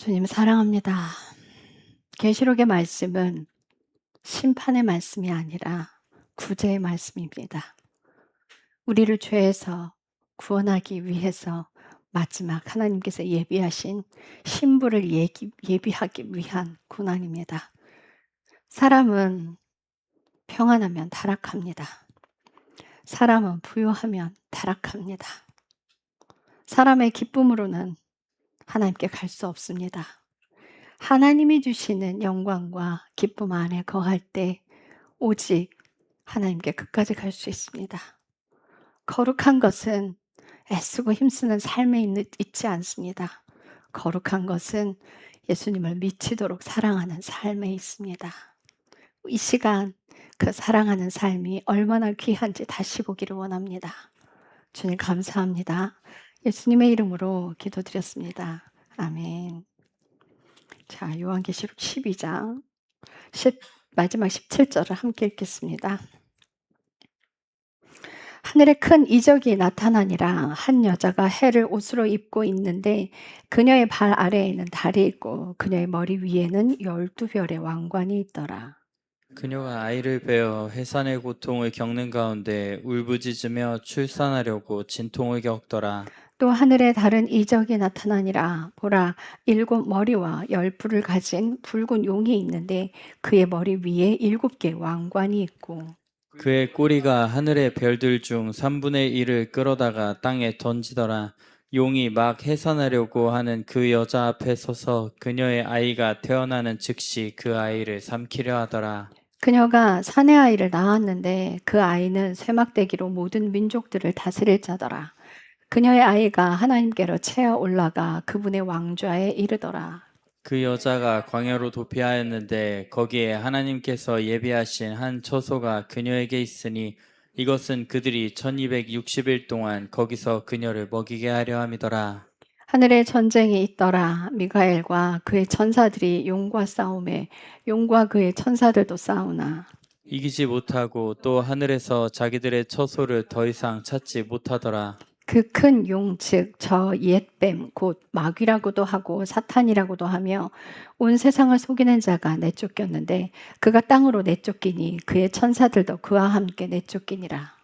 주님 사랑합니다. 계시록의 말씀은 심판의 말씀이 아니라 구제의 말씀입니다. 우리를 죄에서 구원하기 위해서 마지막 하나님께서 예비하신 신부를 예비하기 위한 고난입니다. 사람은 평안하면 타락합니다. 사람은 부유하면 타락합니다. 사람의 기쁨으로는 하나님께 갈 수 없습니다. 하나님이 주시는 영광과 기쁨 안에 거할 때 오직 하나님께 끝까지 갈 수 있습니다. 거룩한 것은 애쓰고 힘쓰는 삶에 있지 않습니다. 거룩한 것은 예수님을 미치도록 사랑하는 삶에 있습니다. 이 시간 그 사랑하는 삶이 얼마나 귀한지 다시 보기를 원합니다. 주님 감사합니다. 예수님의 이름으로 기도드렸습니다. 아멘. 자, 요한계시록 12장 마지막 17절을 함께 읽겠습니다. 하늘에 큰 이적이 나타나니라. 한 여자가 해를 옷으로 입고 있는데 그녀의 발 아래에는 달이 있고 그녀의 머리 위에는 12별의 왕관이 있더라. 그녀가 아이를 베어 해산의 고통을 겪는 가운데 울부짖으며 출산하려고 진통을 겪더라. 또 하늘에 다른 이적이 나타나니라. 보라, 7 머리와 10뿔을 가진 붉은 용이 있는데 그의 머리 위에 7개 왕관이 있고 그의 꼬리가 하늘의 별들 중 3분의 1을 끌어다가 땅에 던지더라. 용이 막 해산하려고 하는 그 여자 앞에 서서 그녀의 아이가 태어나는 즉시 그 아이를 삼키려 하더라. 그녀가 사내 아이를 낳았는데 그 아이는 쇠막대기로 모든 민족들을 다스릴 자더라. 그녀의 아이가 하나님께로 채어 올라가 그분의 왕좌에 이르더라. 그 여자가 광야로 도피하였는데 거기에 하나님께서 예비하신 한 처소가 그녀에게 있으니 이것은 그들이 1260일 동안 거기서 그녀를 먹이게 하려 함이더라. 하늘에 전쟁이 있더라. 미가엘과 그의 천사들이 용과 싸우매 용과 그의 천사들도 싸우나 이기지 못하고 또 하늘에서 자기들의 처소를 더 이상 찾지 못하더라. 그 큰 용 즉 저 옛뱀 곧 마귀라고도 하고 사탄이라고도 하며 온 세상을 속이는 자가 내쫓겼는데 그가 땅으로 내쫓기니 그의 천사들도 그와 함께 내쫓기니라.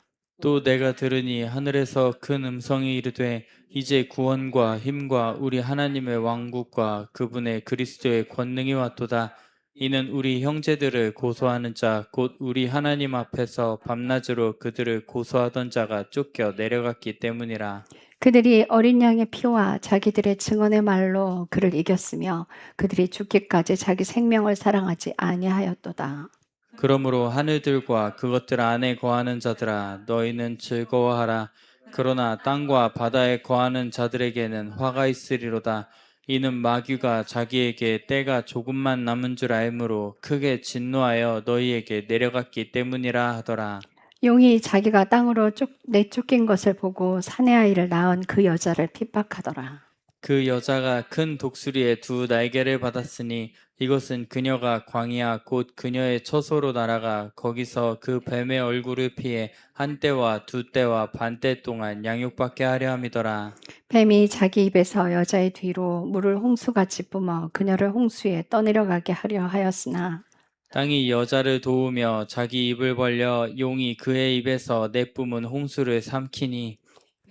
또 내가 들으니 하늘에서 큰 음성이 이르되 이제 구원과 힘과 우리 하나님의 왕국과 그분의 그리스도의 권능이 왔도다. 이는 우리 형제들을 고소하는 자 곧 우리 하나님 앞에서 밤낮으로 그들을 고소하던 자가 쫓겨 내려갔기 때문이라. 그들이 어린 양의 피와 자기들의 증언의 말로 그를 이겼으며 그들이 죽기까지 자기 생명을 사랑하지 아니하였도다. 그러므로 하늘들과 그것들 안에 거하는 자들아 너희는 즐거워하라. 그러나 땅과 바다에 거하는 자들에게는 화가 있으리로다. 이는 마귀가 자기에게 때가 조금만 남은 줄 알므로 크게 진노하여 너희에게 내려갔기 때문이라 하더라. 용이 자기가 땅으로 내쫓긴 것을 보고 사내 아이를 낳은 그 여자를 핍박하더라. 그 여자가 큰 독수리의 2 날개를 받았으니 이것은 그녀가 광야 곧 그녀의 처소로 날아가 거기서 그 뱀의 얼굴을 피해 1때와 2때와 반때 동안 양육받게 하려 함이더라. 뱀이 자기 입에서 여자의 뒤로 물을 홍수같이 뿜어 그녀를 홍수에 떠내려가게 하려 하였으나 땅이 여자를 도우며 자기 입을 벌려 용이 그의 입에서 내뿜은 홍수를 삼키니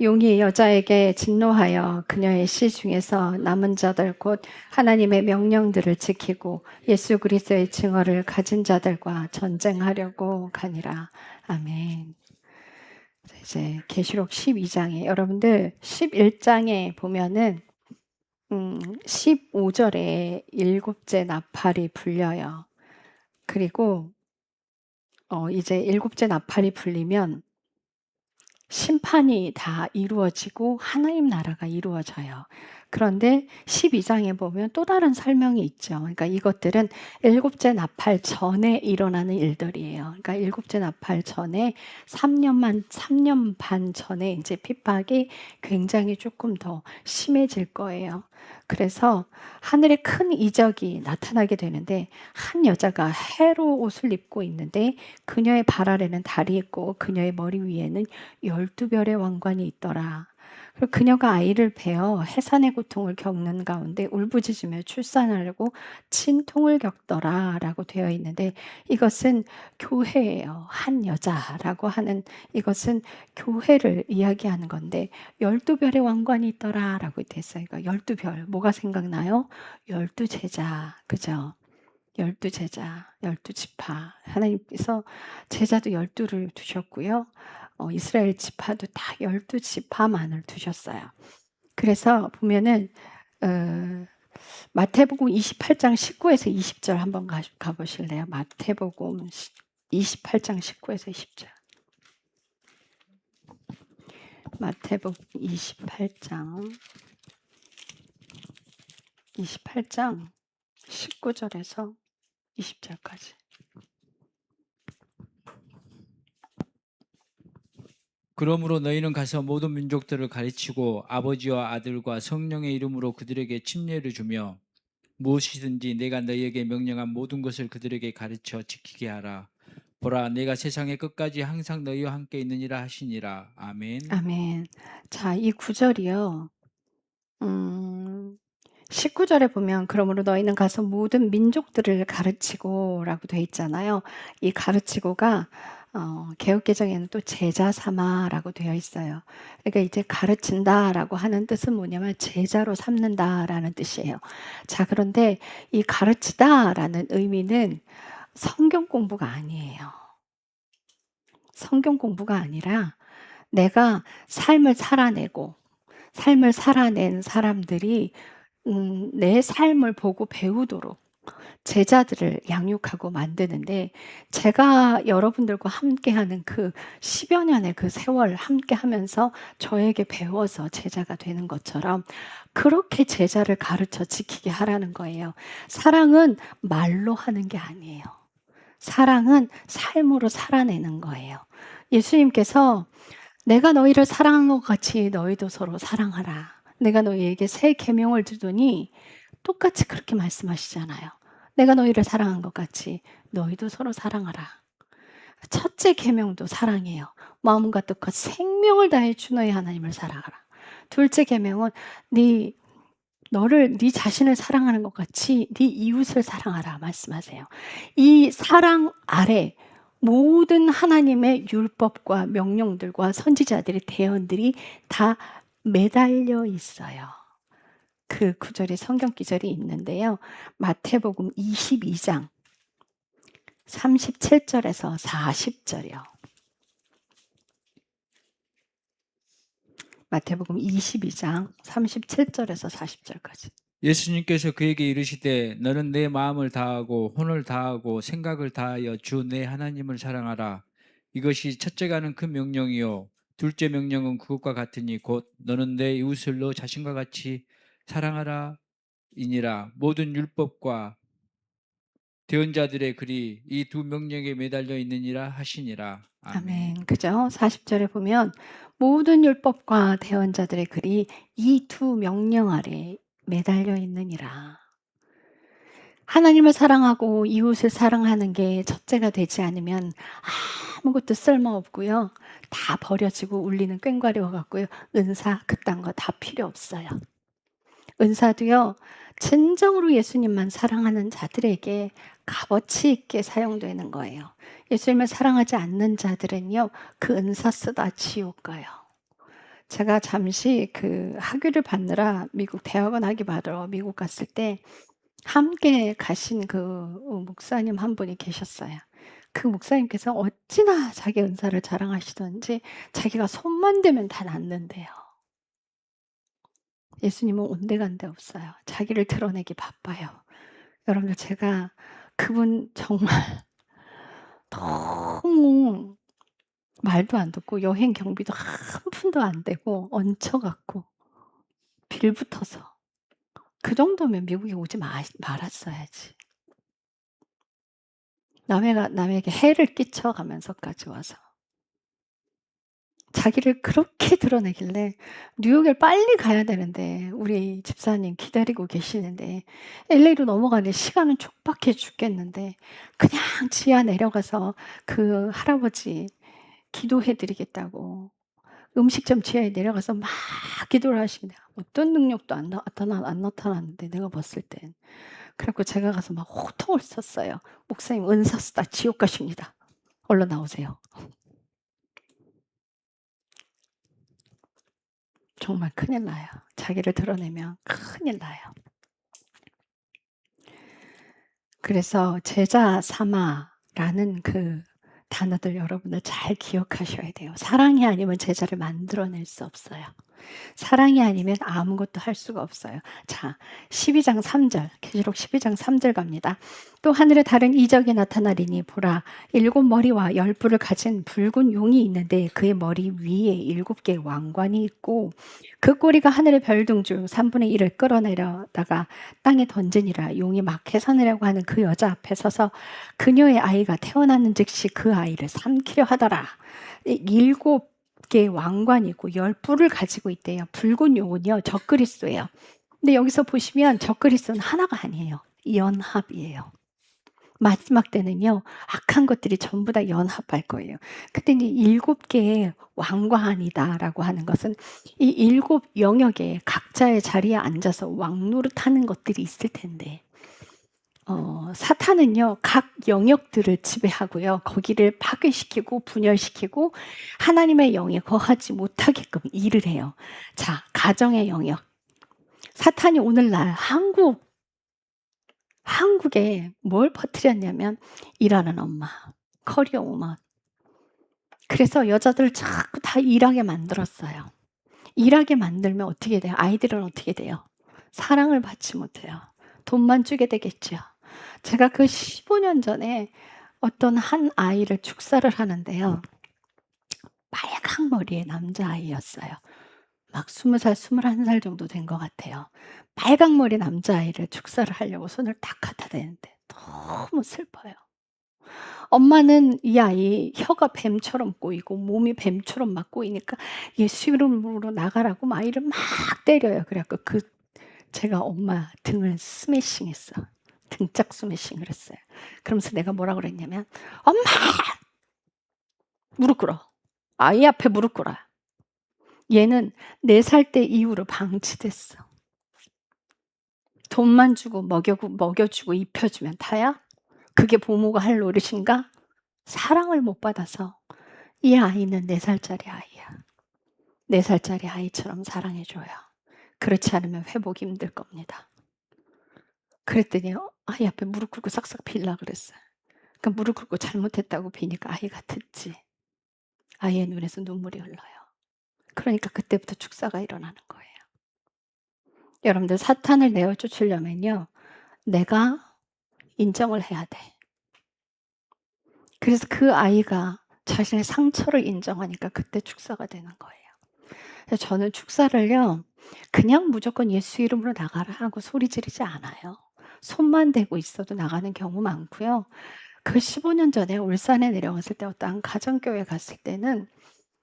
용이 여자에게 진노하여 그녀의 씨 중에서 남은 자들 곧 하나님의 명령들을 지키고 예수 그리스도의 증언을 가진 자들과 전쟁하려고 가니라. 아멘. 이제 계시록 12장에 여러분들 11장에 보면은 15절에 7째 나팔이 불려요. 그리고 이제 7째 나팔이 불리면 심판이 다 이루어지고 하나님 나라가 이루어져요. 그런데 12장에 보면 또 다른 설명이 있죠. 그러니까 이것들은 7째 나팔 전에 일어나는 일들이에요. 그러니까 7째 나팔 전에 3년 반 전에 이제 핍박이 굉장히 조금 더 심해질 거예요. 그래서 하늘에 큰 이적이 나타나게 되는데 한 여자가 해로 옷을 입고 있는데 그녀의 발 아래는 달이 있고 그녀의 머리 위에는 12별의 왕관이 있더라. 그리고 그녀가 아이를 베어 해산의 고통을 겪는 가운데 울부짖으며 출산하려고 친통을 겪더라라고 되어 있는데, 이것은 교회예요. 한 여자라고 하는 이것은 교회를 이야기하는 건데, 12별의 왕관이 있더라라고 되어 있어요. 그러니까 12별 뭐가 생각나요? 12제자, 그죠? 12제자, 12지파. 하나님께서 제자도 12를 두셨고요. 이스라엘 지파도 딱 12지파만을 두셨어요. 그래서 보면은 마태복음 28장 19에서 20절 한번 가보실래요? 마태복음 28장 19에서 20절. 마태복음 28장 19절에서 20절까지. 그러므로 너희는 가서 모든 민족들을 가르치고 아버지와 아들과 성령의 이름으로 그들에게 침례를 주며 무엇이든지 내가 너희에게 명령한 모든 것을 그들에게 가르쳐 지키게 하라. 보라, 내가 세상의 끝까지 항상 너희와 함께 있느니라 하시니라. 아멘. 아멘. 자, 이 구절이요. 19절에 보면 그러므로 너희는 가서 모든 민족들을 가르치고라고 돼 있잖아요. 이 가르치고가 개역개정에는 또 제자 삼아라고 되어 있어요. 그러니까 이제 가르친다라고 하는 뜻은 뭐냐면 제자로 삼는다라는 뜻이에요. 자, 그런데 이 가르치다라는 의미는 성경 공부가 아니에요. 성경 공부가 아니라 내가 삶을 살아낸 사람들이 내 삶을 보고 배우도록 제자들을 양육하고 만드는데, 제가 여러분들과 함께하는 그 10여 년의 그 세월 함께하면서 저에게 배워서 제자가 되는 것처럼 그렇게 제자를 가르쳐 지키게 하라는 거예요. 사랑은 말로 하는 게 아니에요. 사랑은 삶으로 살아내는 거예요. 예수님께서 내가 너희를 사랑한 것 같이 너희도 서로 사랑하라. 내가 너희에게 새 계명을 주더니 똑같이 그렇게 말씀하시잖아요. 내가 너희를 사랑한 것 같이 너희도 서로 사랑하라. 첫째 계명도 사랑이에요. 마음과 뜻과 생명을 다해 주 너희 하나님을 사랑하라. 둘째 계명은 네 자신을 사랑하는 것 같이 네 이웃을 사랑하라 말씀하세요. 이 사랑 아래 모든 하나님의 율법과 명령들과 선지자들의 대언들이 다 매달려 있어요. 그 구절이 성경 기절이 있는데요. 마태복음 22장 37절에서 40절이요. 마태복음 22장 37절에서 40절까지. 예수님께서 그에게 이르시되 너는 내 마음을 다하고 혼을 다하고 생각을 다하여 주 내 하나님을 사랑하라. 이것이 첫째가는 큰 명령이요 둘째 명령은 그것과 같으니 곧 너는 내 이웃을 너 자신과 같이 사랑하라 이니라. 모든 율법과 대언자들의 글이 이 두 명령에 매달려 있느니라 하시니라. 아멘. 아멘. 그죠? 40절에 보면 모든 율법과 대언자들의 글이 이 두 명령 아래 매달려 있느니라. 하나님을 사랑하고 이웃을 사랑하는 게 첫째가 되지 않으면 아무것도 쓸모없고요. 다 버려지고 울리는 꽹과리와 같고요. 은사 그딴 거 다 필요 없어요. 은사도요. 진정으로 예수님만 사랑하는 자들에게 값어치 있게 사용되는 거예요. 예수님을 사랑하지 않는 자들은요. 그 은사 쓰다 지옥 가요. 제가 잠시 그 학위를 받느라 미국 대학원 학위 받으러 미국 갔을 때 함께 가신 그 목사님 한 분이 계셨어요. 그 목사님께서 어찌나 자기 은사를 자랑하시던지 자기가 손만 대면 다 낫는데요. 예수님은 온데간데 없어요. 자기를 드러내기 바빠요. 여러분들 제가 그분 정말 너무 말도 안 듣고 여행 경비도 한 푼도 안 되고 얹혀갖고 빌붙어서 그 정도면 미국에 오지 말았어야지. 남에게 해를 끼쳐가면서까지 와서 자기를 그렇게 드러내길래 뉴욕에 빨리 가야 되는데 우리 집사님 기다리고 계시는데 LA로 넘어가는데 시간은 촉박해 죽겠는데 그냥 지하 내려가서 그 할아버지 기도해 드리겠다고 음식점 지하에 내려가서 막 기도를 하십니다. 어떤 능력도 안 나타났는데 내가 봤을 땐. 그래갖고 제가 가서 막 호통을 쳤어요. 목사님 은사 쓰다 지옥 가십니다. 얼른 나오세요. 정말 큰일 나요. 자기를 드러내면 큰일 나요. 그래서 제자 삼아라는 그 단어들 여러분들 잘 기억하셔야 돼요. 사랑이 아니면 제자를 만들어낼 수 없어요. 사랑이 아니면 아무것도 할 수가 없어요. 자, 12장 3절, 계시록 12장 3절 갑니다. 또 하늘에 다른 이적이 나타나리니 보라, 7머리와 10뿔을 가진 붉은 용이 있는데 그의 머리 위에 7개의 왕관이 있고 그 꼬리가 하늘의 별등 중 3분의 1을 끌어내려다가 땅에 던지니라. 용이 막 해산하려고 하는 그 여자 앞에 서서 그녀의 아이가 태어나는 즉시 그 아이를 삼키려 하더라. 7개의 왕관이 있고 10뿔을 가지고 있대요. 붉은 용은요, 적그리스도예요. 근데 여기서 보시면 적그리스도는 하나가 아니에요. 연합이에요. 마지막 때는요, 악한 것들이 전부 다 연합할 거예요. 근데 이제 7개의 왕관이다라고 하는 것은 이 7 영역에 각자의 자리에 앉아서 왕노릇하는 것들이 있을 텐데, 사탄은요, 각 영역들을 지배하고요, 거기를 파괴시키고 분열시키고 하나님의 영에 거하지 못하게끔 일을 해요. 자, 가정의 영역. 사탄이 오늘날 한국에 뭘 퍼뜨렸냐면 일하는 엄마, 커리어 우먼. 그래서 여자들을 자꾸 다 일하게 만들었어요. 일하게 만들면 어떻게 돼요? 아이들은 어떻게 돼요? 사랑을 받지 못해요. 돈만 주게 되겠죠. 제가 그 15년 전에 어떤 한 아이를 축사를 하는데요. 빨간 머리의 남자아이였어요. 막 20살, 21살 정도 된 것 같아요. 빨강 머리 남자아이를 축사를 하려고 손을 딱 갖다 대는데 너무 슬퍼요. 엄마는 이 아이 혀가 뱀처럼 꼬이고 몸이 뱀처럼 막 꼬이니까 예수 이름으로 나가라고 막 아이를 막 때려요. 그래갖고 제가 엄마 등을 스매싱했어. 등짝 스매싱을 했어요. 그러면서 내가 뭐라 그랬냐면 엄마! 무릎 꿇어. 아이 앞에 무릎 꿇어. 얘는 4살 때 이후로 방치됐어. 돈만 주고 먹여주고 입혀주면 다야? 그게 부모가 할 노릇인가? 사랑을 못 받아서 이 아이는 4살짜리 아이야. 4살짜리 아이처럼 사랑해줘요. 그렇지 않으면 회복이 힘들 겁니다. 그랬더니 아이 앞에 무릎 꿇고 싹싹 빌라 그랬어요. 그러니까 무릎 꿇고 잘못했다고 비니까 아이가 듣지. 아이의 눈에서 눈물이 흘러요. 그러니까 그때부터 축사가 일어나는 거예요. 여러분들 사탄을 내어 쫓으려면요. 내가 인정을 해야 돼. 그래서 그 아이가 자신의 상처를 인정하니까 그때 축사가 되는 거예요. 그래서 저는 축사를요. 그냥 무조건 예수 이름으로 나가라 하고 소리 지르지 않아요. 손만 대고 있어도 나가는 경우 많고요. 그 15년 전에 울산에 내려갔을 때 어떤 가정교회 갔을 때는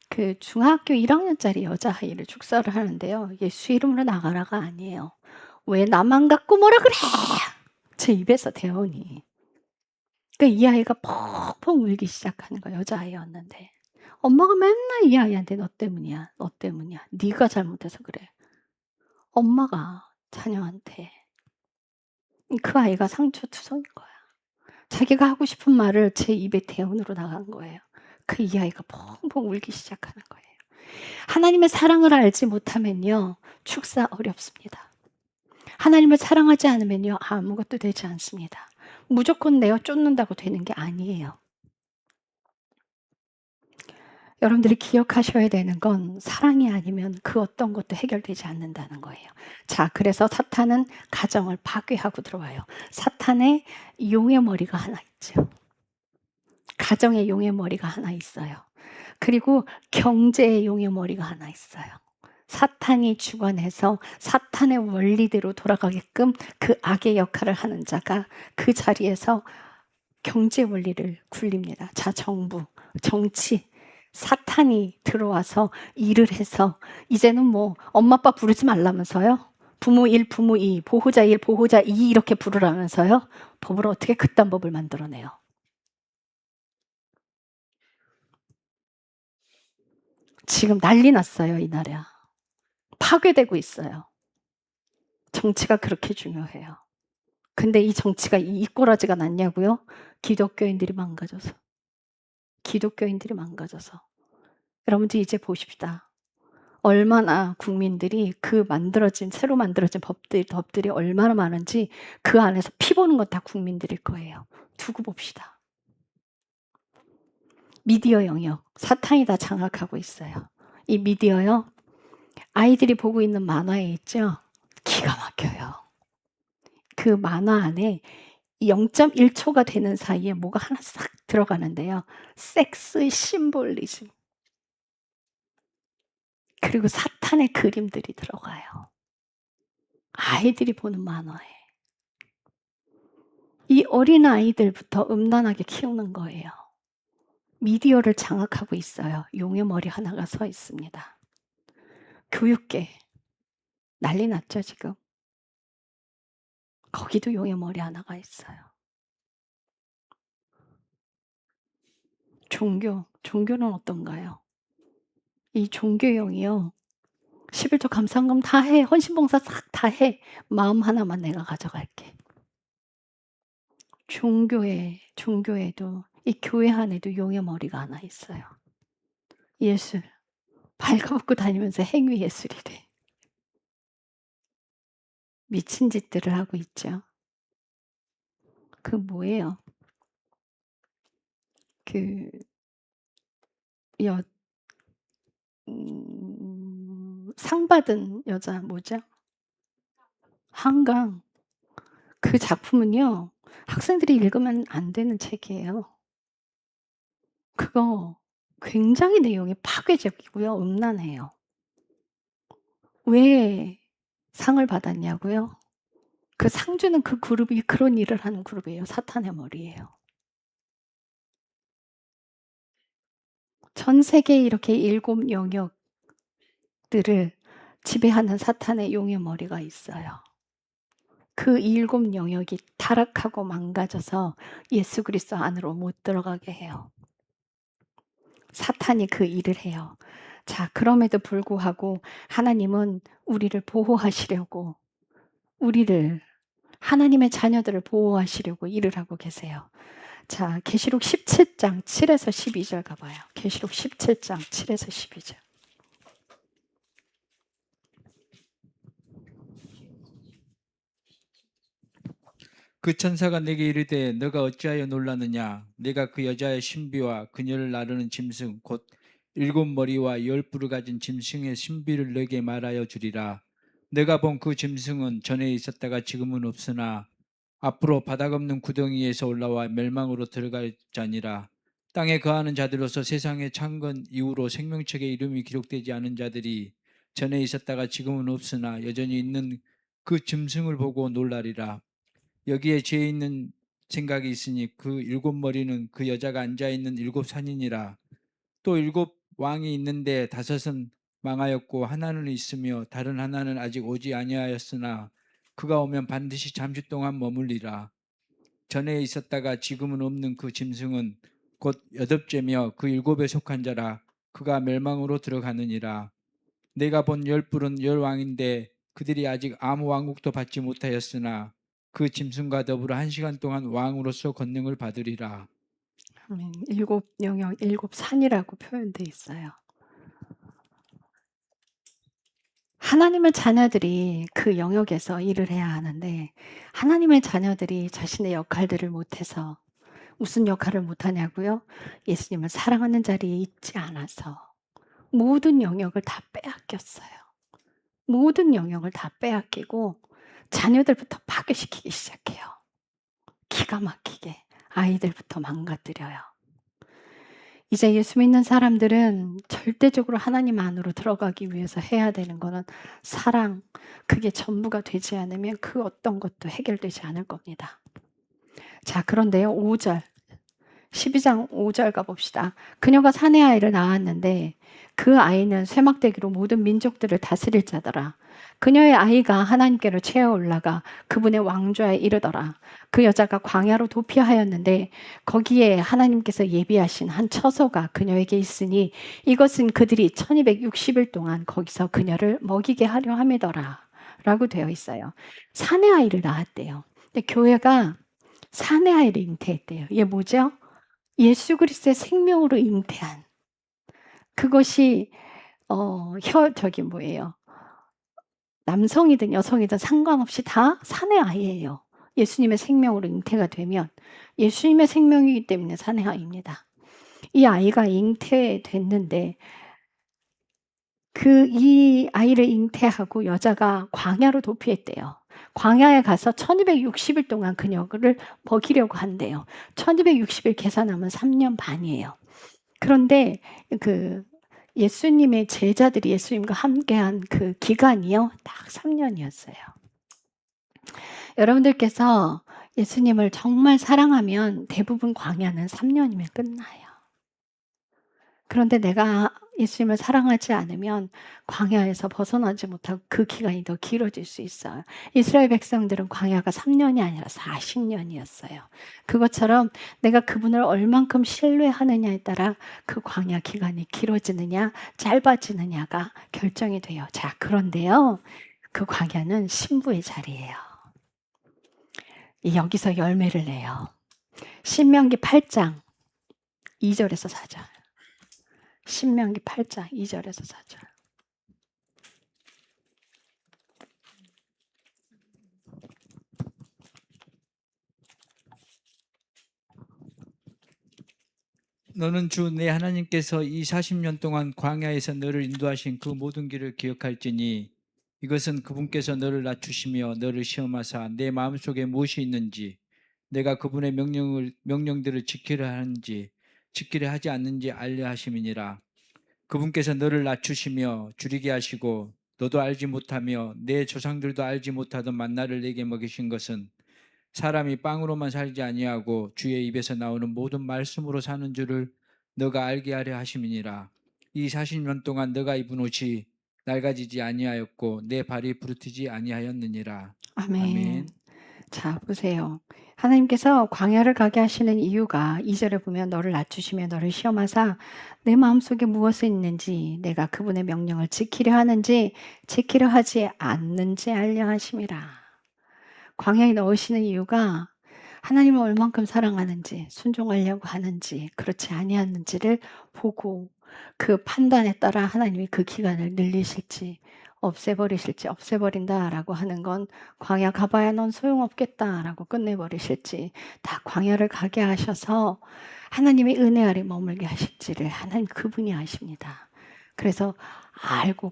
그 중학교 1학년짜리 여자아이를 축사를 하는데요. 예수 이름으로 나가라가 아니에요. 왜 나만 갖고 뭐라 그래! 제 입에서 대언이. 그러니까 이 아이가 펑펑 울기 시작하는 거예요. 여자아이였는데. 엄마가 맨날 이 아이한테 너 때문이야. 너 때문이야. 네가 잘못해서 그래. 엄마가 자녀한테. 그 아이가 상처투성인 거야. 자기가 하고 싶은 말을 제 입에 대언으로 나간 거예요. 그 이 아이가 펑펑 울기 시작하는 거예요. 하나님의 사랑을 알지 못하면요. 축사 어렵습니다. 하나님을 사랑하지 않으면요. 아무것도 되지 않습니다. 무조건 내어 쫓는다고 되는 게 아니에요. 여러분들이 기억하셔야 되는 건 사랑이 아니면 그 어떤 것도 해결되지 않는다는 거예요. 자, 그래서 사탄은 가정을 파괴하고 들어와요. 사탄의 용의 머리가 하나 있죠. 가정의 용의 머리가 하나 있어요. 그리고 경제의 용의 머리가 하나 있어요. 사탄이 주관해서 사탄의 원리대로 돌아가게끔 그 악의 역할을 하는 자가 그 자리에서 경제 원리를 굴립니다. 자, 정부, 정치, 사탄이 들어와서 일을 해서 이제는 뭐 엄마 아빠 부르지 말라면서요. 부모 1, 부모 2, 보호자 1, 보호자 2 이렇게 부르라면서요. 법으로 어떻게 그딴 법을 만들어내요. 지금 난리 났어요, 이 나라. 파괴되고 있어요. 정치가 그렇게 중요해요. 근데 이 정치가 이 꼬라지가 났냐고요? 기독교인들이 망가져서. 기독교인들이 망가져서. 여러분들 이제 보십시다. 얼마나 국민들이 그 새로 만들어진 법들이 얼마나 많은지 그 안에서 피 보는 건 다 국민들일 거예요. 두고 봅시다. 미디어 영역, 사탄이 다 장악하고 있어요. 이 미디어요, 아이들이 보고 있는 만화에 있죠? 기가 막혀요. 그 만화 안에 0.1초가 되는 사이에 뭐가 하나 싹 들어가는데요. 섹스 심볼리즘. 그리고 사탄의 그림들이 들어가요. 아이들이 보는 만화에. 이 어린아이들부터 음란하게 키우는 거예요. 미디어를 장악하고 있어요. 용의 머리 하나가 서 있습니다. 교육계. 난리 났죠, 지금. 거기도 용의 머리 하나가 있어요. 종교는 어떤가요? 이 종교용이요. 11조 감사금 다 해. 헌신봉사 싹 다 해. 마음 하나만 내가 가져갈게. 종교에도 이 교회 안에도 용의 머리가 하나 있어요. 예술. 발가벗고 다니면서 행위 예술이래. 미친 짓들을 하고 있죠. 그 뭐예요? 그 상 받은 여자 뭐죠? 한강. 그 작품은요, 학생들이 읽으면 안 되는 책이에요. 그거 굉장히 내용이 파괴적이고요. 음란해요. 왜 상을 받았냐고요? 그 상 주는 그 그룹이 그런 일을 하는 그룹이에요. 사탄의 머리예요. 전 세계에 이렇게 7 영역들을 지배하는 사탄의 용의 머리가 있어요. 그 7 영역이 타락하고 망가져서 예수 그리스도 안으로 못 들어가게 해요. 사탄이 그 일을 해요. 자, 그럼에도 불구하고 하나님은 우리를 보호하시려고, 우리를, 하나님의 자녀들을 보호하시려고 일을 하고 계세요. 자, 계시록 17장 7에서 12절 가봐요. 계시록 17장 7에서 12절. 그 천사가 내게 이르되 너가 어찌하여 놀랐느냐 내가 그 여자의 신비와 그녀를 나르는 짐승 곧 7머리와 10뿔을 가진 짐승의 신비를 너에게 말하여 주리라. 내가 본 그 짐승은 전에 있었다가 지금은 없으나 앞으로 바닥 없는 구덩이에서 올라와 멸망으로 들어갈 자니라. 땅에 거하는 자들로서 세상의 창건 이후로 생명책에 이름이 기록되지 않은 자들이 전에 있었다가 지금은 없으나 여전히 있는 그 짐승을 보고 놀라리라. 여기에 죄 있는 생각이 있으니 그 7머리는 그 여자가 앉아있는 7산이니라. 또 7왕이 있는데 5은 망하였고 하나는 있으며 다른 하나는 아직 오지 아니하였으나 그가 오면 반드시 잠시 동안 머물리라. 전에 있었다가 지금은 없는 그 짐승은 곧 8째며 그 7에 속한 자라. 그가 멸망으로 들어가느니라. 내가 본 10뿔은 10왕인데 그들이 아직 아무 왕국도 받지 못하였으나 그 짐승과 더불어 1시간 동안 왕으로서 권능을 받으리라. 7 영역, 7 산이라고 표현되어 있어요. 하나님의 자녀들이 그 영역에서 일을 해야 하는데 하나님의 자녀들이 자신의 역할들을 못해서 무슨 역할을 못하냐고요? 예수님을 사랑하는 자리에 있지 않아서 모든 영역을 다 빼앗겼어요. 모든 영역을 다 빼앗기고 자녀들부터 파괴시키기 시작해요. 기가 막히게 아이들부터 망가뜨려요. 이제 예수 믿는 사람들은 절대적으로 하나님 안으로 들어가기 위해서 해야 되는 거는 사랑, 그게 전부가 되지 않으면 그 어떤 것도 해결되지 않을 겁니다. 자, 그런데요, 5절 12장 5절 가봅시다. 그녀가 사내 아이를 낳았는데 그 아이는 쇠막대기로 모든 민족들을 다스릴 자더라. 그녀의 아이가 하나님께로 채어 올라가 그분의 왕좌에 이르더라. 그 여자가 광야로 도피하였는데 거기에 하나님께서 예비하신 한 처소가 그녀에게 있으니 이것은 그들이 1260일 동안 거기서 그녀를 먹이게 하려 함이더라 라고 되어 있어요. 사내 아이를 낳았대요. 근데 교회가 사내 아이를 잉태했대요. 이게 뭐죠? 예수 그리스도의 생명으로 잉태한 그것이 저기 뭐예요? 남성이든 여성이든 상관없이 다 사내 아이예요. 예수님의 생명으로 잉태가 되면 예수님의 생명이기 때문에 사내 아이입니다. 이 아이가 잉태됐는데 이 아이를 잉태하고 여자가 광야로 도피했대요. 광야에 가서 1260일 동안 그녀를 먹이려고 한대요. 1260일 계산하면 3년 반이에요. 그런데 그 예수님의 제자들이 예수님과 함께한 그 기간이요. 딱 3년이었어요. 여러분들께서 예수님을 정말 사랑하면 대부분 광야는 3년이면 끝나요. 그런데 내가 예수님을 사랑하지 않으면 광야에서 벗어나지 못하고 그 기간이 더 길어질 수 있어요. 이스라엘 백성들은 광야가 3년이 아니라 40년이었어요. 그것처럼 내가 그분을 얼만큼 신뢰하느냐에 따라 그 광야 기간이 길어지느냐 짧아지느냐가 결정이 돼요. 자, 그런데요. 그 광야는 신부의 자리예요. 여기서 열매를 내요. 신명기 8장 2절에서 4절. 신명기 8장 2절에서 4절. 너는 주 내 하나님께서 이 40년 동안 광야에서 너를 인도하신 그 모든 길을 기억할지니 이것은 그분께서 너를 낮추시며 너를 시험하사 내 마음속에 무엇이 있는지 내가 그분의 명령들을 지키려 하는지 지키려 하지 않는지 알려 하심이니라. 그분께서 너를 낮추시며 줄이게 하시고 너도 알지 못하며 내 조상들도 알지 못하던 만나를 내게 먹이신 것은 사람이 빵으로만 살지 아니하고 주의 입에서 나오는 모든 말씀으로 사는 줄을 너가 알게 하려 하심이니라. 이 40년 동안 너가 입은 옷이 낡아지지 아니하였고 내 발이 부르트지 아니하였느니라. 아멘. 아멘. 자, 보세요. 하나님께서 광야를 가게 하시는 이유가 2절에 보면 너를 낮추시며 너를 시험하사 내 마음속에 무엇이 있는지 내가 그분의 명령을 지키려 하는지 지키려 하지 않는지 알려 하심이라. 광야에 넣으시는 이유가 하나님을 얼만큼 사랑하는지 순종하려고 하는지 그렇지 아니하는지를 보고 그 판단에 따라 하나님이 그 기간을 늘리실지 없애버리실지 없애버린다라고 하는 건 광야 가봐야 넌 소용없겠다라고 끝내버리실지 다 광야를 가게 하셔서 하나님의 은혜 아래 머물게 하실지를 하나님 그분이 아십니다. 그래서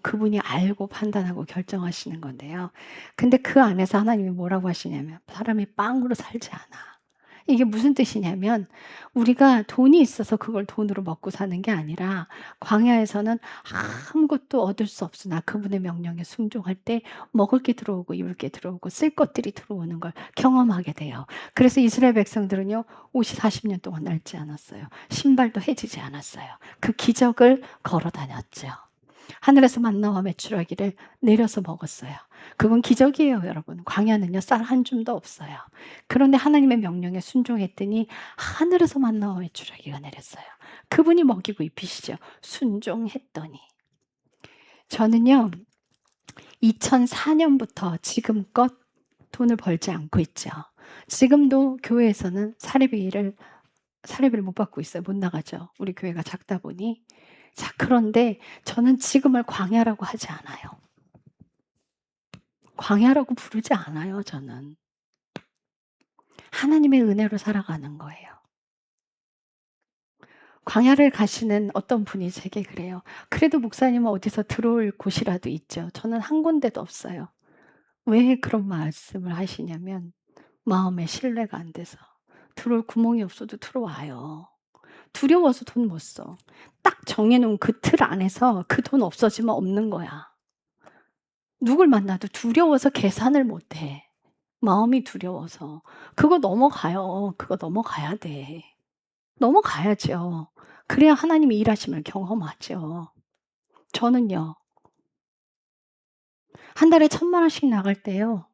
그분이 알고 판단하고 결정하시는 건데요. 근데 그 안에서 하나님이 뭐라고 하시냐면 사람이 빵으로 살지 않아. 이게 무슨 뜻이냐면 우리가 돈이 있어서 그걸 돈으로 먹고 사는 게 아니라 광야에서는 아무것도 얻을 수 없으나 그분의 명령에 순종할 때 먹을 게 들어오고 입을 게 들어오고 쓸 것들이 들어오는 걸 경험하게 돼요. 그래서 이스라엘 백성들은요. 옷이 40년 동안 낡지 않았어요. 신발도 해지지 않았어요. 그 기적을 걸어 다녔죠. 하늘에서 만나와 메추라기를 내려서 먹었어요. 그건 기적이에요, 여러분. 광야는요, 쌀 한 줌도 없어요. 그런데 하나님의 명령에 순종했더니 하늘에서 만나와 메추라기가 내렸어요. 그분이 먹이고 입히시죠. 순종했더니. 저는요, 2004년부터 지금껏 돈을 벌지 않고 있죠. 지금도 교회에서는 사례비를 못 받고 있어요. 못 나가죠. 우리 교회가 작다 보니. 자, 그런데 저는 지금을 광야라고 하지 않아요. 광야라고 부르지 않아요, 저는. 하나님의 은혜로 살아가는 거예요. 광야를 가시는 어떤 분이 제게 그래요. 그래도 목사님은 어디서 들어올 곳이라도 있죠. 저는 한 군데도 없어요. 왜 그런 말씀을 하시냐면 마음에 신뢰가 안 돼서. 들어올 구멍이 없어도 들어와요. 두려워서 돈 못 써. 딱 정해놓은 그 틀 안에서 그 돈 없어지면 없는 거야. 누굴 만나도 두려워서 계산을 못 해. 마음이 두려워서. 그거 넘어가요. 그거 넘어가야 돼. 넘어가야죠. 그래야 하나님이 일하심을 경험하죠. 저는요. 한 달에 1,000만 원씩 나갈 때요.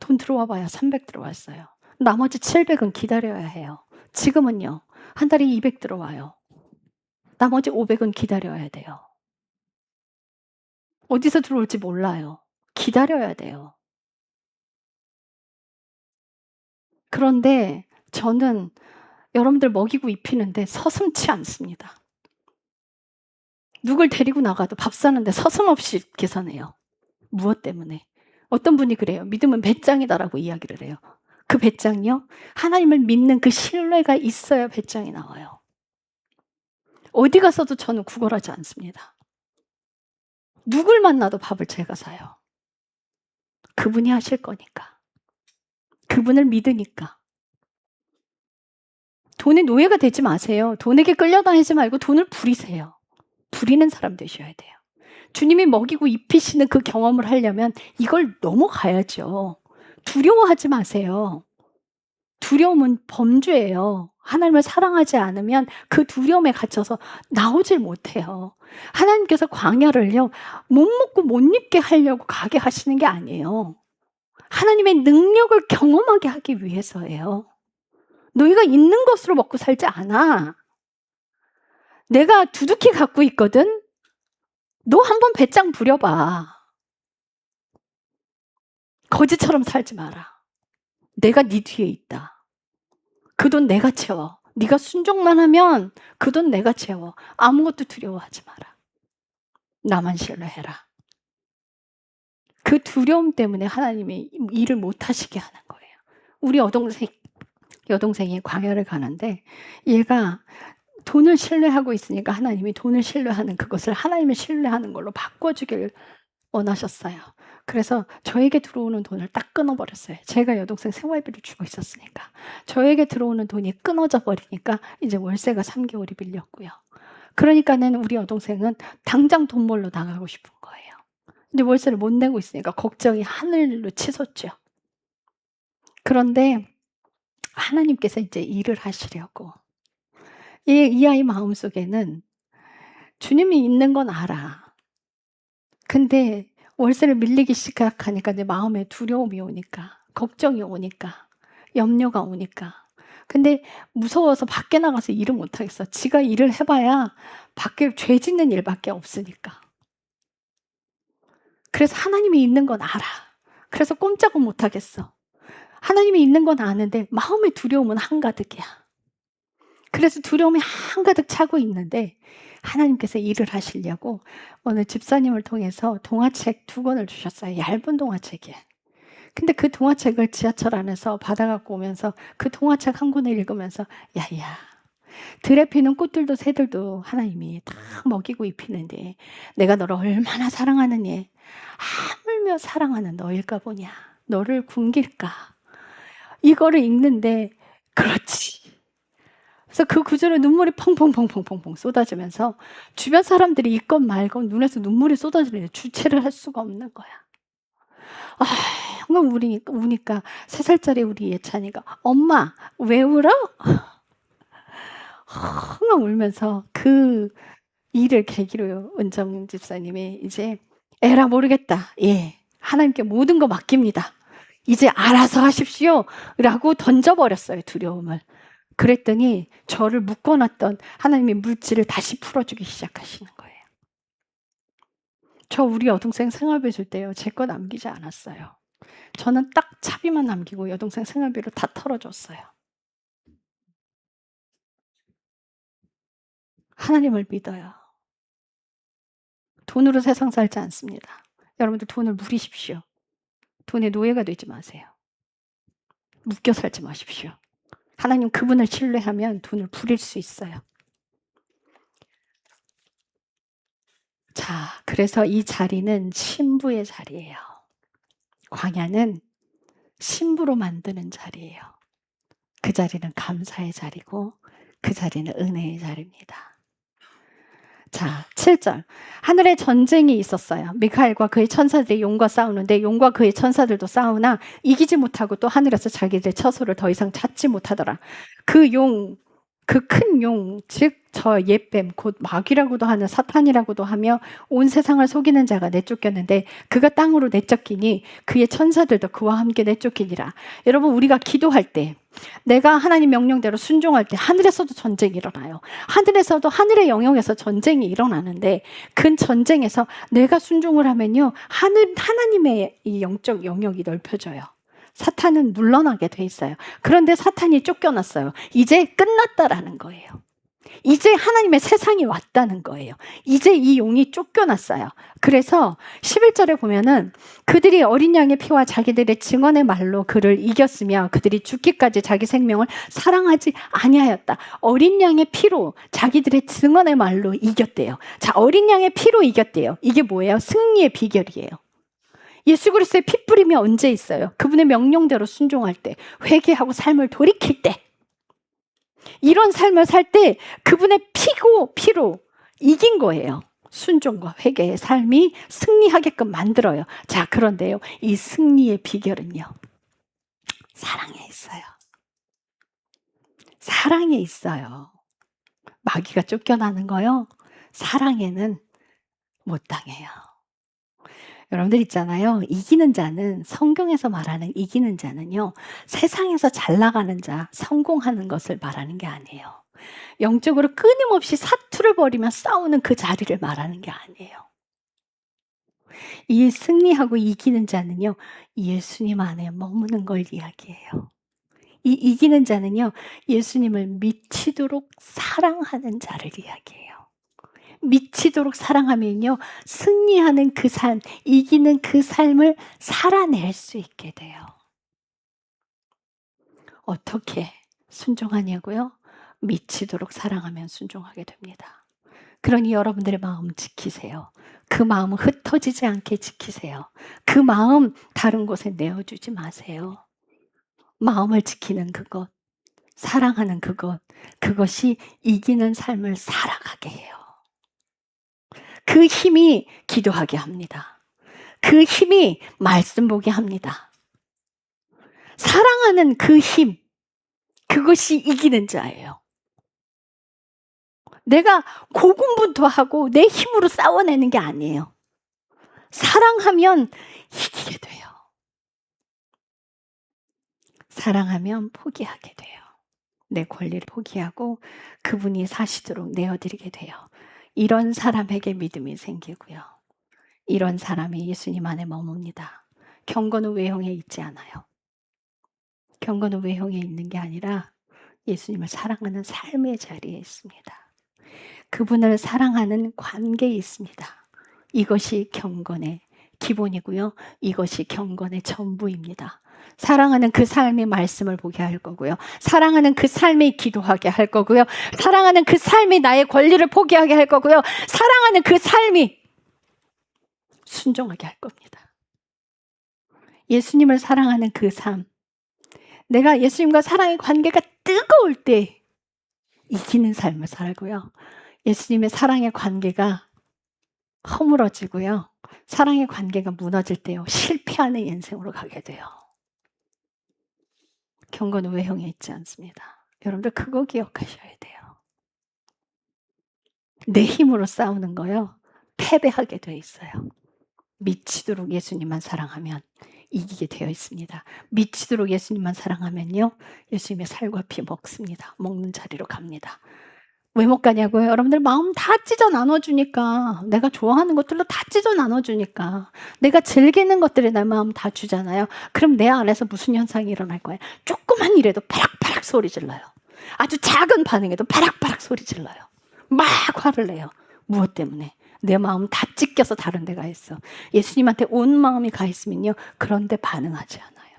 돈 들어와 봐야 300 들어왔어요. 나머지 700은 기다려야 해요. 지금은요. 한 달에 200 들어와요. 나머지 500은 기다려야 돼요. 어디서 들어올지 몰라요. 기다려야 돼요. 그런데 저는 여러분들 먹이고 입히는데 서슴지 않습니다. 누굴 데리고 나가도 밥 사는데 서슴없이 계산해요. 무엇 때문에? 어떤 분이 그래요. 믿음은 배짱이다라고 이야기를 해요. 그 배짱이요? 하나님을 믿는 그 신뢰가 있어야 배짱이 나와요. 어디 가서도 저는 구걸하지 않습니다. 누굴 만나도 밥을 제가 사요. 그분이 하실 거니까. 그분을 믿으니까. 돈의 노예가 되지 마세요. 돈에게 끌려다니지 말고 돈을 부리세요. 부리는 사람 되셔야 돼요. 주님이 먹이고 입히시는 그 경험을 하려면 이걸 넘어가야죠. 두려워하지 마세요. 두려움은 범죄예요. 하나님을 사랑하지 않으면 그 두려움에 갇혀서 나오질 못해요. 하나님께서 광야를요, 못 먹고 못 입게 하려고 가게 하시는 게 아니에요. 하나님의 능력을 경험하게 하기 위해서예요. 너희가 있는 것으로 먹고 살지 않아. 내가 두둑히 갖고 있거든. 너 한번 배짱 부려봐. 거지처럼 살지 마라. 내가 네 뒤에 있다. 그 돈 내가 채워. 네가 순종만 하면 그 돈 내가 채워. 아무것도 두려워하지 마라. 나만 신뢰해라. 그 두려움 때문에 하나님이 일을 못하시게 하는 거예요. 우리 여동생이 광야를 가는데 얘가 돈을 신뢰하고 있으니까 하나님이 돈을 신뢰하는 그것을 하나님을 신뢰하는 걸로 바꿔주길 원하셨어요. 그래서 저에게 들어오는 돈을 딱 끊어버렸어요. 제가 여동생 생활비를 주고 있었으니까. 저에게 들어오는 돈이 끊어져 버리니까 이제 월세가 3개월이 밀렸고요. 그러니까는 우리 여동생은 당장 돈 벌러 나가고 싶은 거예요. 근데 월세를 못 내고 있으니까 걱정이 하늘로 치솟죠. 그런데 하나님께서 이제 일을 하시려고 이 아이 마음속에는 주님이 있는 건 알아. 근데 월세를 밀리기 시작하니까 내 마음에 두려움이 오니까, 걱정이 오니까, 염려가 오니까. 근데 무서워서 밖에 나가서 일을 못 하겠어. 지가 일을 해봐야 밖에 죄 짓는 일밖에 없으니까. 그래서 하나님이 있는 건 알아. 그래서 꼼짝은 못 하겠어. 하나님이 있는 건 아는데 마음의 두려움은 한가득이야. 그래서 두려움이 한가득 차고 있는데 하나님께서 일을 하시려고 오늘 집사님을 통해서 동화책 2권을 주셨어요. 얇은 동화책이에요. 근데 그 동화책을 지하철 안에서 받아갖고 오면서 그 동화책 한 권을 읽으면서 야야 들에 피는 꽃들도 새들도 하나님이 다 먹이고 입히는데 내가 너를 얼마나 사랑하느니 하물며 사랑하는 너일까 보냐. 너를 굶길까. 이거를 읽는데 그렇지. 그래서 그 구절에 눈물이 펑펑펑펑펑펑 쏟아지면서 주변 사람들이 있건 말건 눈에서 눈물이 쏟아지는데 주체를 할 수가 없는 거야. 항상 우니까 3살짜리 우리 예찬이가 엄마 왜 울어? 항상 울면서 그 일을 계기로 은정 집사님이 이제 에라 모르겠다. 예, 하나님께 모든 거 맡깁니다. 이제 알아서 하십시오. 라고 던져버렸어요, 두려움을. 그랬더니 저를 묶어놨던 하나님의 물질을 다시 풀어주기 시작하시는 거예요. 저 우리 여동생 생활비 줄 때요. 제 거 남기지 않았어요. 저는 딱 차비만 남기고 여동생 생활비를 다 털어줬어요. 하나님을 믿어요. 돈으로 세상 살지 않습니다. 여러분들 돈을 누리십시오. 돈의 노예가 되지 마세요. 묶여 살지 마십시오. 하나님 그분을 신뢰하면 돈을 부릴 수 있어요. 자, 그래서 이 자리는 신부의 자리예요. 광야는 신부로 만드는 자리예요. 그 자리는 감사의 자리고 그 자리는 은혜의 자리입니다. 자, 7절. 하늘에 전쟁이 있었어요. 미카엘과 그의 천사들이 용과 싸우는데 용과 그의 천사들도 싸우나 이기지 못하고 또 하늘에서 자기들의 처소를 더 이상 찾지 못하더라. 그 용 그 큰 용, 즉 저 옛뱀, 곧 마귀라고도 하는 사탄이라고도 하며 온 세상을 속이는 자가 내쫓겼는데 그가 땅으로 내쫓기니 그의 천사들도 그와 함께 내쫓기니라. 여러분, 우리가 기도할 때 내가 하나님 명령대로 순종할 때 하늘에서도 전쟁이 일어나요. 하늘에서도 하늘의 영역에서 전쟁이 일어나는데 그 전쟁에서 내가 순종을 하면요, 하나님의 이 영적 영역이 넓혀져요. 사탄은 물러나게 돼 있어요. 그런데 사탄이 쫓겨났어요. 이제 끝났다라는 거예요. 이제 하나님의 세상이 왔다는 거예요. 이제 이 용이 쫓겨났어요. 그래서 11절에 보면은 그들이 어린 양의 피와 자기들의 증언의 말로 그를 이겼으며 그들이 죽기까지 자기 생명을 사랑하지 아니하였다. 어린 양의 피로 자기들의 증언의 말로 이겼대요. 자, 어린 양의 피로 이겼대요. 이게 뭐예요? 승리의 비결이에요. 예수 그리스도의 피 뿌림이 언제 있어요? 그분의 명령대로 순종할 때, 회개하고 삶을 돌이킬 때, 이런 삶을 살 때 그분의 피로 이긴 거예요. 순종과 회개의 삶이 승리하게끔 만들어요. 자, 그런데요, 이 승리의 비결은요, 사랑에 있어요. 사랑에 있어요. 마귀가 쫓겨나는 거요, 사랑에는 못 당해요. 여러분들 있잖아요. 이기는 자는, 성경에서 말하는 이기는 자는요, 세상에서 잘 나가는 자, 성공하는 것을 말하는 게 아니에요. 영적으로 끊임없이 사투를 벌이며 싸우는 그 자리를 말하는 게 아니에요. 이 승리하고 이기는 자는요, 예수님 안에 머무는 걸 이야기해요. 이 이기는 자는요, 예수님을 미치도록 사랑하는 자를 이야기해요. 미치도록 사랑하면요, 승리하는 그 삶, 이기는 그 삶을 살아낼 수 있게 돼요. 어떻게 순종하냐고요? 미치도록 사랑하면 순종하게 됩니다. 그러니 여러분들의 마음 지키세요. 그 마음 흩어지지 않게 지키세요. 그 마음 다른 곳에 내어주지 마세요. 마음을 지키는 그것, 사랑하는 그것, 그것이 이기는 삶을 살아가게 해요. 그 힘이 기도하게 합니다. 그 힘이 말씀 보게 합니다. 사랑하는 그 힘, 그것이 이기는 자예요. 내가 고군분투하고 내 힘으로 싸워내는 게 아니에요. 사랑하면 이기게 돼요. 사랑하면 포기하게 돼요. 내 권리를 포기하고 그분이 사시도록 내어드리게 돼요. 이런 사람에게 믿음이 생기고요. 이런 사람이 예수님 안에 머뭅니다. 경건은 외형에 있지 않아요. 경건은 외형에 있는 게 아니라 예수님을 사랑하는 삶의 자리에 있습니다. 그분을 사랑하는 관계에 있습니다. 이것이 경건의 기본이고요. 이것이 경건의 전부입니다. 사랑하는 그 삶이 말씀을 보게 할 거고요. 사랑하는 그 삶이 기도하게 할 거고요. 사랑하는 그 삶이 나의 권리를 포기하게 할 거고요. 사랑하는 그 삶이 순종하게 할 겁니다. 예수님을 사랑하는 그 삶, 내가 예수님과 사랑의 관계가 뜨거울 때 이기는 삶을 살고요. 예수님의 사랑의 관계가 허물어지고요. 사랑의 관계가 무너질 때요, 실패하는 인생으로 가게 돼요. 경건은 외형에 있지 않습니다. 여러분들 그거 기억하셔야 돼요. 내 힘으로 싸우는 거요, 패배하게 돼 있어요. 미치도록 예수님만 사랑하면 이기게 되어 있습니다. 미치도록 예수님만 사랑하면요, 예수님의 살과 피 먹습니다. 먹는 자리로 갑니다. 왜 못 가냐고요? 여러분들 마음 다 찢어 나눠주니까, 내가 좋아하는 것들로 다 찢어 나눠주니까, 내가 즐기는 것들이 내 마음 다 주잖아요. 그럼 내 안에서 무슨 현상이 일어날 거예요? 조그만 일에도 바락바락 소리 질러요. 아주 작은 반응에도 바락바락 소리 질러요. 막 화를 내요. 무엇 때문에? 내 마음 다 찢겨서 다른 데 가 있어. 예수님한테 온 마음이 가 있으면요, 그런데 반응하지 않아요.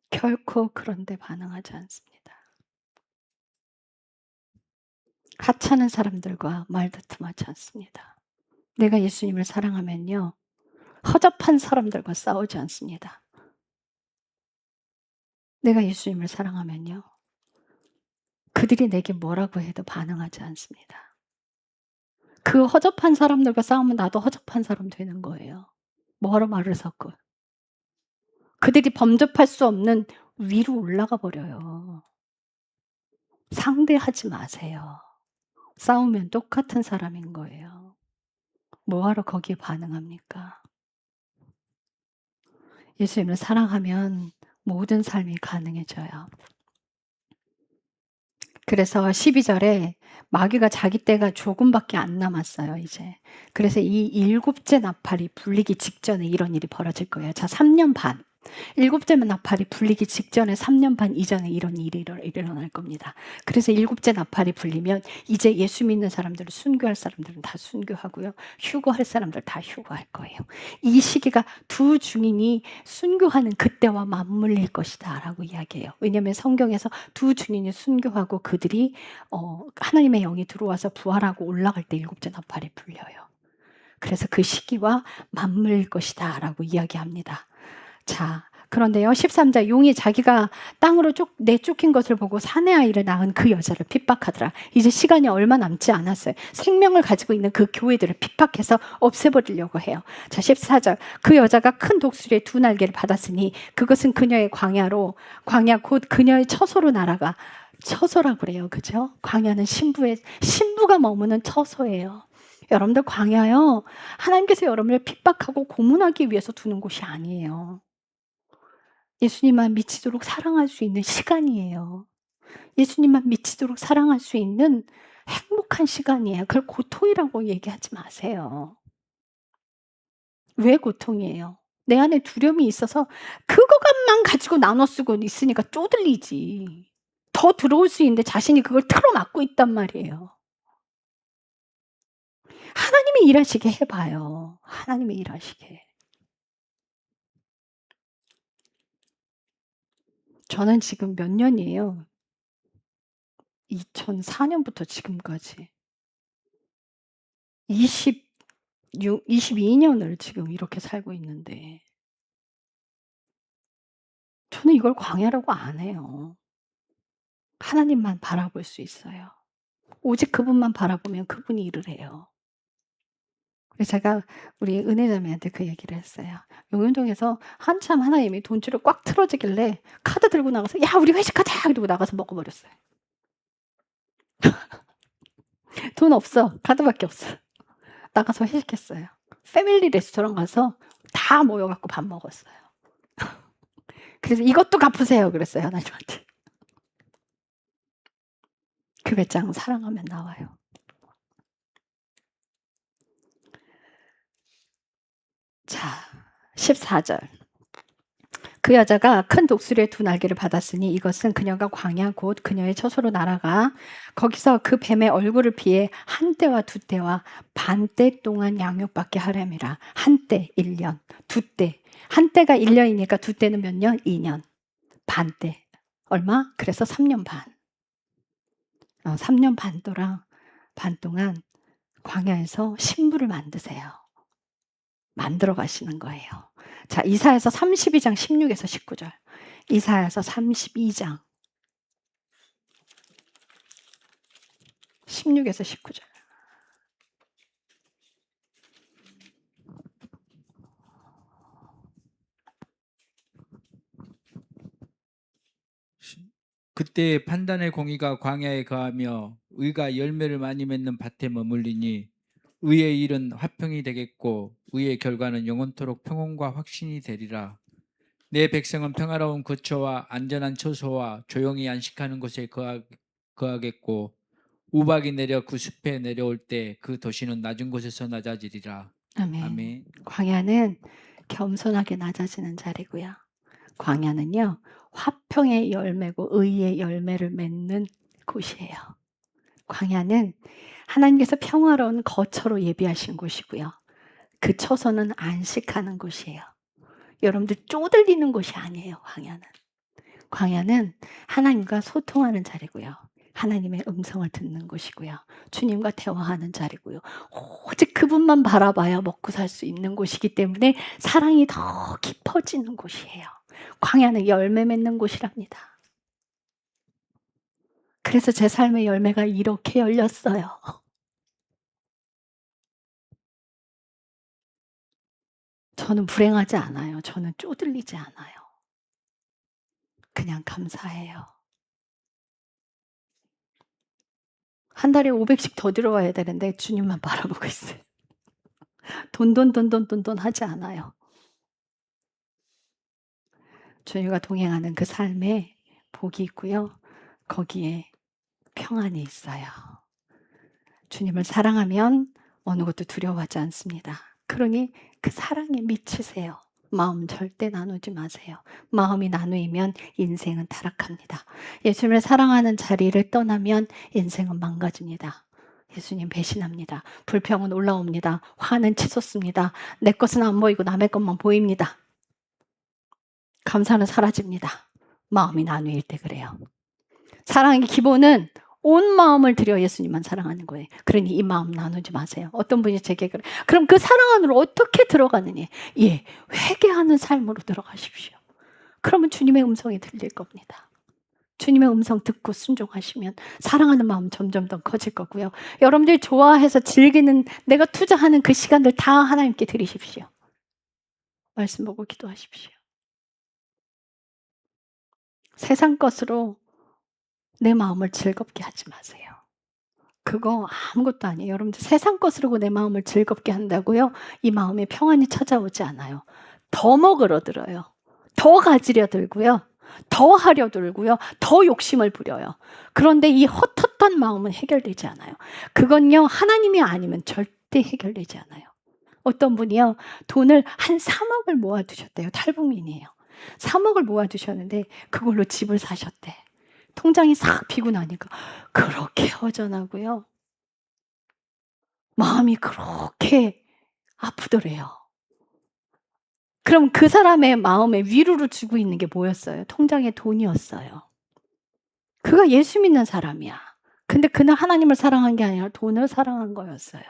결코 그런데 반응하지 않습니다. 하찮은 사람들과 말다툼하지 않습니다. 내가 예수님을 사랑하면요, 허접한 사람들과 싸우지 않습니다. 내가 예수님을 사랑하면요, 그들이 내게 뭐라고 해도 반응하지 않습니다. 그 허접한 사람들과 싸우면 나도 허접한 사람 되는 거예요. 뭐하러 말을 섞어. 그들이 범접할 수 없는 위로 올라가 버려요. 상대하지 마세요. 싸우면 똑같은 사람인 거예요. 뭐하러 거기에 반응합니까? 예수님을 사랑하면 모든 삶이 가능해져요. 그래서 12절에 마귀가 자기 때가 조금밖에 안 남았어요, 이제. 그래서 이 일곱째 나팔이 불리기 직전에 이런 일이 벌어질 거예요. 자, 3년 반. 일곱째 나팔이 불리기 직전에 3년 반 이전에 이런 일이 일어날 겁니다. 그래서 일곱째 나팔이 불리면 이제 예수 믿는 사람들은 순교할 사람들은 다 순교하고요. 휴거할 사람들 다 휴거할 거예요. 이 시기가 두 증인이 순교하는 그때와 맞물릴 것이다 라고 이야기해요. 왜냐하면 성경에서 두 증인이 순교하고 그들이 하나님의 영이 들어와서 부활하고 올라갈 때 일곱째 나팔이 불려요. 그래서 그 시기와 맞물릴 것이다 라고 이야기합니다. 자, 그런데요, 13절, 용이 자기가 땅으로 내쫓긴 것을 보고 사내 아이를 낳은 그 여자를 핍박하더라. 이제 시간이 얼마 남지 않았어요. 생명을 가지고 있는 그 교회들을 핍박해서 없애버리려고 해요. 자, 14절, 그 여자가 큰 독수리의 두 날개를 받았으니 그것은 그녀의 광야 곧 그녀의 처소로 날아가. 처소라고 그래요. 그죠? 광야는 신부가 머무는 처소예요. 여러분들 광야요, 하나님께서 여러분을 핍박하고 고문하기 위해서 두는 곳이 아니에요. 예수님만 미치도록 사랑할 수 있는 시간이에요. 예수님만 미치도록 사랑할 수 있는 행복한 시간이에요. 그걸 고통이라고 얘기하지 마세요. 왜 고통이에요? 내 안에 두려움이 있어서 그것만 가지고 나눠 쓰고 있으니까 쪼들리지. 더 들어올 수 있는데 자신이 그걸 틀어막고 있단 말이에요. 하나님이 일하시게 해봐요. 하나님이 일하시게. 저는 지금 몇 년이에요? 2004년부터 지금까지 22년을 지금 이렇게 살고 있는데 저는 이걸 광야라고 안 해요. 하나님만 바라볼 수 있어요. 오직 그분만 바라보면 그분이 일을 해요. 그래서 제가 우리 은혜자매한테 그 얘기를 했어요. 용현동에서 한참 하나님이 돈줄을 꽉 틀어지길래 카드 들고 나가서 야 우리 회식하자 그러고 나가서 먹어버렸어요. 돈 없어. 카드밖에 없어. 나가서 회식했어요. 패밀리 레스토랑 가서 다 모여갖고 밥 먹었어요. 그래서 이것도 갚으세요 그랬어요 하나님한테. 그 배짱은 사랑하면 나와요. 자, 14절. 그 여자가 큰 독수리의 두 날개를 받았으니 이것은 그녀가 광야 곧 그녀의 처소로 날아가 거기서 그 뱀의 얼굴을 피해 한 때와 두 때와 반 때 동안 양육받게 하렴이라. 한 때 1년, 두 때. 한 때가 1년이니까 두 때는 몇 년? 2년. 반 때. 얼마? 그래서 3년 반. 3년 반 동안 광야에서 신부를 만드세요. 만들어 가시는 거예요. 자, 이사야서 32장 16에서 19절. 이사야서 32장 16에서 19절. 그때 판단의 공의가 광야에 거하며 의가 열매를 많이 맺는 밭에 머물리니 의의 일은 화평이 되겠고 의의 결과는 영원토록 평온과 확신이 되리라. 내 백성은 평화로운 거처와 안전한 처소와 조용히 안식하는 곳에 거하겠고 우박이 내려 그 숲에 내려올 때 그 도시는 낮은 곳에서 낮아지리라. 아멘. 아멘. 광야는 겸손하게 낮아지는 자리고요. 광야는요, 화평의 열매고 의의 열매를 맺는 곳이에요. 광야는 하나님께서 평화로운 거처로 예비하신 곳이고요. 그 처소는 안식하는 곳이에요. 여러분들 쪼들리는 곳이 아니에요, 광야는. 광야는 하나님과 소통하는 자리고요. 하나님의 음성을 듣는 곳이고요. 주님과 대화하는 자리고요. 오직 그분만 바라봐야 먹고 살 수 있는 곳이기 때문에 사랑이 더 깊어지는 곳이에요. 광야는 열매 맺는 곳이랍니다. 그래서 제 삶의 열매가 이렇게 열렸어요. 저는 불행하지 않아요. 저는 쪼들리지 않아요. 그냥 감사해요. 한 달에 500씩 더 들어와야 되는데 주님만 바라보고 있어요. 돈 하지 않아요. 주님과 동행하는 그 삶에 복이 있고요. 거기에 평안이 있어요. 주님을 사랑하면 어느 것도 두려워하지 않습니다. 그러니 그 사랑에 미치세요. 마음 절대 나누지 마세요. 마음이 나누이면 인생은 타락합니다. 예수님을 사랑하는 자리를 떠나면 인생은 망가집니다. 예수님 배신합니다. 불평은 올라옵니다. 화는 치솟습니다. 내 것은 안 보이고 남의 것만 보입니다. 감사는 사라집니다. 마음이 나누일 때 그래요. 사랑의 기본은 온 마음을 들여 예수님만 사랑하는 거예요. 그러니 이 마음 나누지 마세요. 어떤 분이 제게 그래. 그럼 그 사랑 안으로 어떻게 들어가느냐? 예, 회개하는 삶으로 들어가십시오. 그러면 주님의 음성이 들릴 겁니다. 주님의 음성 듣고 순종하시면 사랑하는 마음 점점 더 커질 거고요. 여러분들이 좋아해서 즐기는 내가 투자하는 그 시간들 다 하나님께 드리십시오. 말씀 보고 기도하십시오. 세상 것으로 내 마음을 즐겁게 하지 마세요. 그거 아무것도 아니에요. 여러분들 세상 것으로 내 마음을 즐겁게 한다고요? 이 마음에 평안이 찾아오지 않아요. 더 먹으러 들어요. 더 가지려 들고요. 더 하려 들고요. 더 욕심을 부려요. 그런데 이 헛헛한 마음은 해결되지 않아요. 그건요, 하나님이 아니면 절대 해결되지 않아요. 어떤 분이요, 돈을 한 3억을 모아두셨대요. 탈북민이에요. 3억을 모아두셨는데 그걸로 집을 사셨대. 통장이 싹 비고 나니까 그렇게 허전하고요. 마음이 그렇게 아프더래요. 그럼 그 사람의 마음에 위로를 주고 있는 게 뭐였어요? 통장에 돈이었어요. 그가 예수 믿는 사람이야. 근데 그는 하나님을 사랑한 게 아니라 돈을 사랑한 거였어요.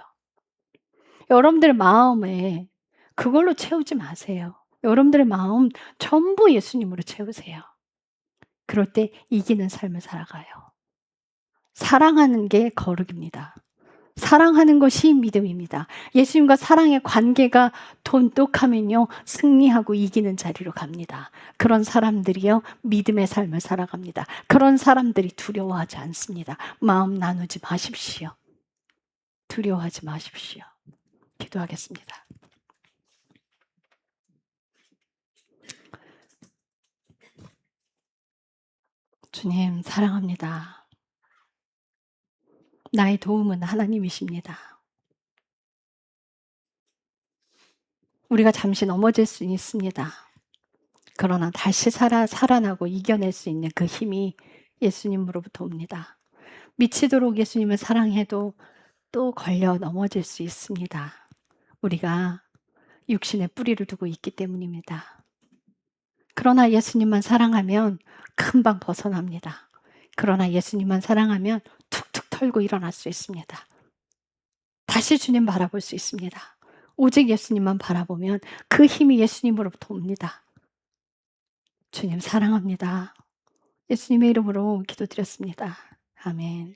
여러분들의 마음에 그걸로 채우지 마세요. 여러분들의 마음 전부 예수님으로 채우세요. 그럴 때 이기는 삶을 살아가요. 사랑하는 게 거룩입니다. 사랑하는 것이 믿음입니다. 예수님과 사랑의 관계가 돈독하면요, 승리하고 이기는 자리로 갑니다. 그런 사람들이요, 믿음의 삶을 살아갑니다. 그런 사람들이 두려워하지 않습니다. 마음 나누지 마십시오. 두려워하지 마십시오. 기도하겠습니다. 주님, 사랑합니다. 나의 도움은 하나님이십니다. 우리가 잠시 넘어질 수 있습니다. 그러나 다시 살아나고 이겨낼 수 있는 그 힘이 예수님으로부터 옵니다. 미치도록 예수님을 사랑해도 또 걸려 넘어질 수 있습니다. 우리가 육신에 뿌리를 두고 있기 때문입니다. 그러나 예수님만 사랑하면 금방 벗어납니다. 그러나 예수님만 사랑하면 툭툭 털고 일어날 수 있습니다. 다시 주님 바라볼 수 있습니다. 오직 예수님만 바라보면 그 힘이 예수님으로부터 옵니다. 주님 사랑합니다. 예수님의 이름으로 기도드렸습니다. 아멘.